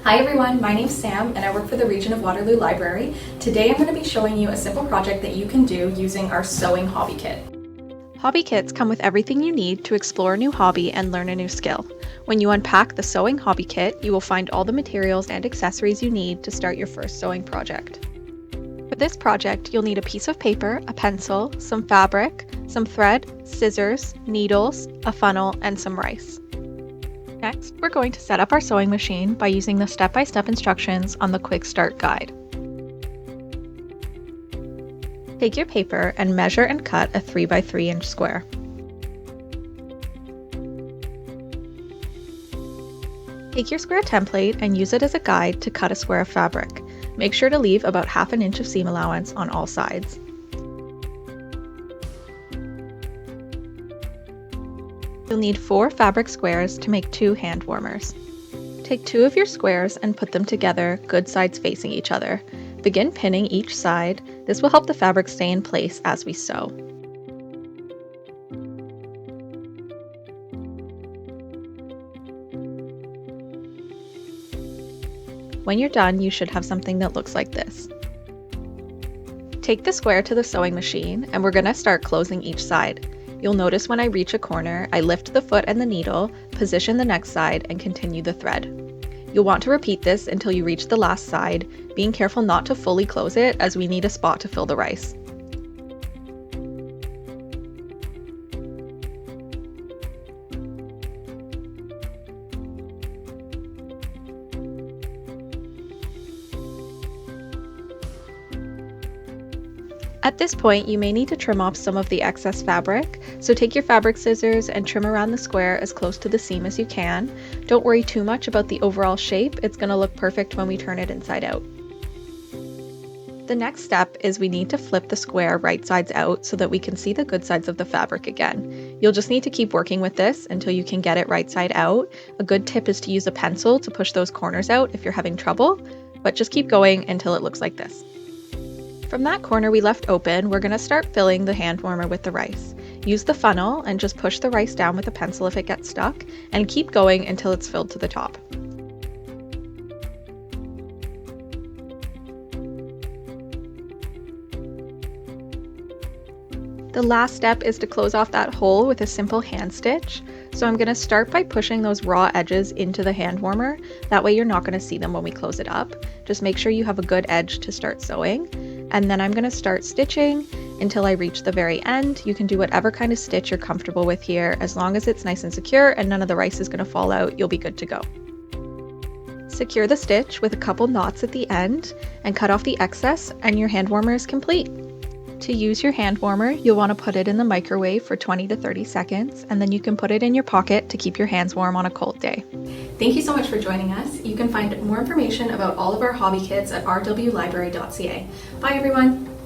Hi everyone, my name's Sam and I work for the Region of Waterloo Library. Today I'm going to be showing you a simple project that you can do using our sewing hobby kit. Hobby kits come with everything you need to explore a new hobby and learn a new skill. When you unpack the sewing hobby kit, you will find all the materials and accessories you need to start your first sewing project. For this project, you'll need a piece of paper, a pencil, some fabric, some thread, scissors, needles, a funnel, and some rice. Next, we're going to set up our sewing machine by using the step-by-step instructions on the Quick Start Guide. Take your paper and measure and cut a 3x3 inch square. Take your square template and use it as a guide to cut a square of fabric. Make sure to leave about ½ inch of seam allowance on all sides. You'll need 4 fabric squares to make 2 hand warmers. Take 2 of your squares and put them together, good sides facing each other. Begin pinning each side. This will help the fabric stay in place as we sew. When you're done, you should have something that looks like this. Take the square to the sewing machine and we're going to start closing each side. You'll notice when I reach a corner, I lift the foot and the needle, position the next side, and continue the thread. You'll want to repeat this until you reach the last side, being careful not to fully close it as we need a spot to fill the rice. At this point, you may need to trim off some of the excess fabric, so take your fabric scissors and trim around the square as close to the seam as you can. Don't worry too much about the overall shape, it's going to look perfect when we turn it inside out. The next step is we need to flip the square right sides out so that we can see the good sides of the fabric again. You'll just need to keep working with this until you can get it right side out. A good tip is to use a pencil to push those corners out if you're having trouble, but just keep going until it looks like this. From that corner we left open, we're going to start filling the hand warmer with the rice. Use the funnel and just push the rice down with a pencil if it gets stuck, and keep going until it's filled to the top. The last step is to close off that hole with a simple hand stitch. So I'm going to start by pushing those raw edges into the hand warmer. That way you're not going to see them when we close it up. Just make sure you have a good edge to start sewing. And then I'm going to start stitching until I reach the very end. You can do whatever kind of stitch you're comfortable with here. As long as it's nice and secure and none of the rice is going to fall out, you'll be good to go. Secure the stitch with a couple knots at the end and cut off the excess, and your hand warmer is complete. To use your hand warmer, you'll want to put it in the microwave for 20 to 30 seconds, and then you can put it in your pocket to keep your hands warm on a cold day. Thank you so much for joining us. You can find more information about all of our hobby kits at rwlibrary.ca. Bye everyone!